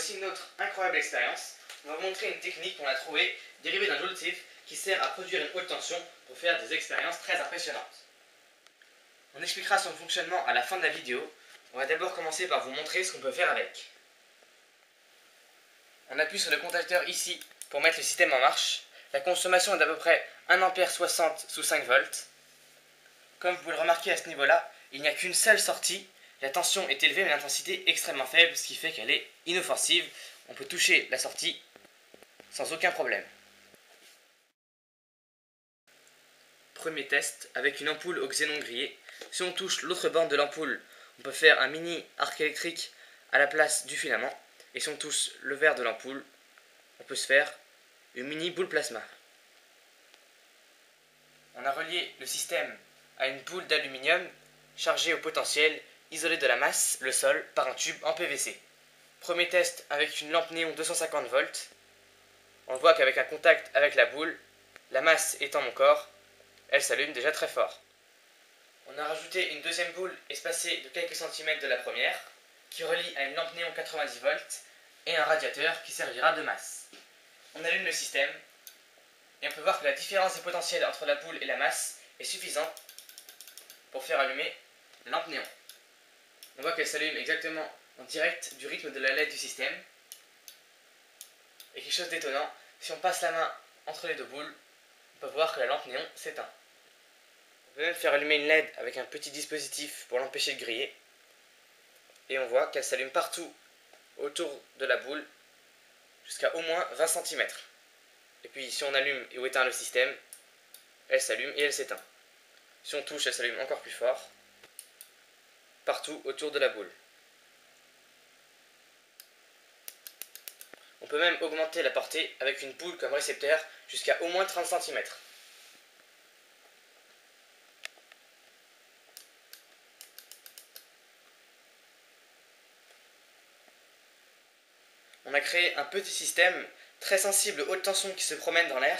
Voici une autre incroyable expérience. On va vous montrer une technique qu'on a trouvée dérivée d'un joule-tiff qui sert à produire une haute tension pour faire des expériences très impressionnantes. On expliquera son fonctionnement à la fin de la vidéo. On va d'abord commencer par vous montrer ce qu'on peut faire avec. On appuie sur le contacteur ici pour mettre le système en marche. La consommation est d'à peu près 1,60 A sous 5 volts. Comme vous pouvez le remarquer à ce niveau-là, il n'y a qu'une seule sortie. La tension est élevée mais l'intensité extrêmement faible, ce qui fait qu'elle est inoffensive. On peut toucher la sortie sans aucun problème. Premier test avec une ampoule au xénon grillé. Si on touche l'autre bande de l'ampoule, on peut faire un mini arc électrique à la place du filament. Et si on touche le verre de l'ampoule, on peut se faire une mini boule plasma. On a relié le système à une boule d'aluminium chargée au potentiel, isolée de la masse, le sol, par un tube en PVC. Premier test avec une lampe néon 250 volts. On voit qu'avec un contact avec la boule, la masse étant mon corps, elle s'allume déjà très fort. On a rajouté une deuxième boule espacée de quelques centimètres de la première, qui relie à une lampe néon 90 volts et un radiateur qui servira de masse. On allume le système et on peut voir que la différence des potentiels entre la boule et la masse est suffisante pour faire allumer la lampe néon. On voit qu'elle s'allume exactement en direct du rythme de la LED du système. Et quelque chose d'étonnant, si on passe la main entre les deux boules, on peut voir que la lampe néon s'éteint. On peut même faire allumer une LED avec un petit dispositif pour l'empêcher de griller. Et on voit qu'elle s'allume partout autour de la boule jusqu'à au moins 20 cm. Et puis si on allume ou éteint le système, elle s'allume et elle s'éteint. Si on touche, elle s'allume encore plus fort, partout autour de la boule. On peut même augmenter la portée avec une boule comme récepteur jusqu'à au moins 30 cm. On a créé un petit système très sensible aux hautes tensions qui se promènent dans l'air.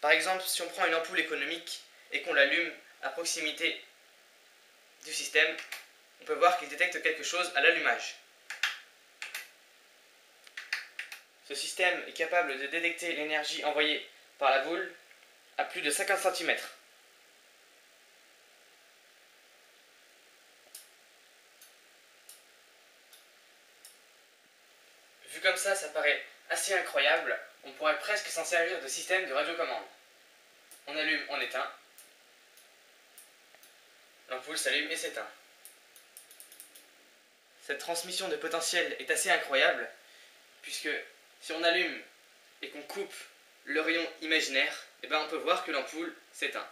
Par exemple, si on prend une ampoule économique et qu'on l'allume à proximité du système, on peut voir qu'il détecte quelque chose à l'allumage. Ce système est capable de détecter l'énergie envoyée par la boule à plus de 50 cm. Vu comme ça paraît assez incroyable, on pourrait presque s'en servir de système de radiocommande. On allume, on éteint. L'ampoule s'allume et s'éteint. Cette transmission de potentiel est assez incroyable, puisque si on allume et qu'on coupe le rayon imaginaire, on peut voir que l'ampoule s'éteint.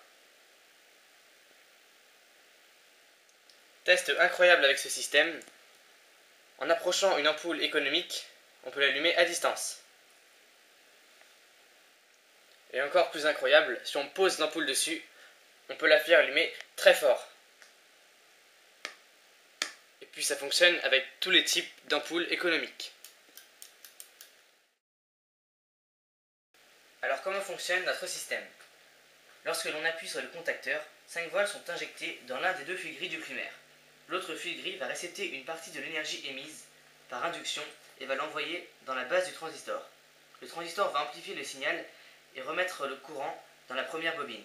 Test incroyable avec ce système. En approchant une ampoule économique, on peut l'allumer à distance. Et encore plus incroyable, si on pose l'ampoule dessus, on peut la faire allumer très fort. Et puis ça fonctionne avec tous les types d'ampoules économiques. Alors comment fonctionne notre système? Lorsque l'on appuie sur le contacteur, 5 volts sont injectés dans l'un des deux fils gris du primaire. L'autre fil gris va récepter une partie de l'énergie émise par induction et va l'envoyer dans la base du transistor. Le transistor va amplifier le signal et remettre le courant dans la première bobine.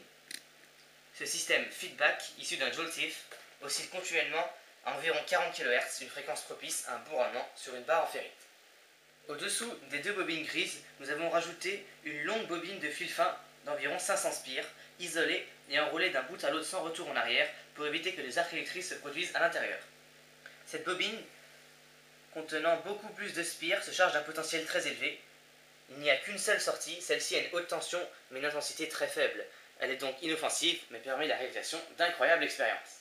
Ce système feedback, issu d'un joule-tiff, oscille continuellement à environ 40 kHz, une fréquence propice à un bon rendement sur une barre en ferrite. Au-dessous des deux bobines grises, nous avons rajouté une longue bobine de fil fin d'environ 500 spires, isolée et enroulée d'un bout à l'autre sans retour en arrière pour éviter que des arcs électriques se produisent à l'intérieur. Cette bobine, contenant beaucoup plus de spires, se charge d'un potentiel très élevé. Il n'y a qu'une seule sortie, celle-ci a une haute tension mais une intensité très faible. Elle est donc inoffensive mais permet la réalisation d'incroyables expériences.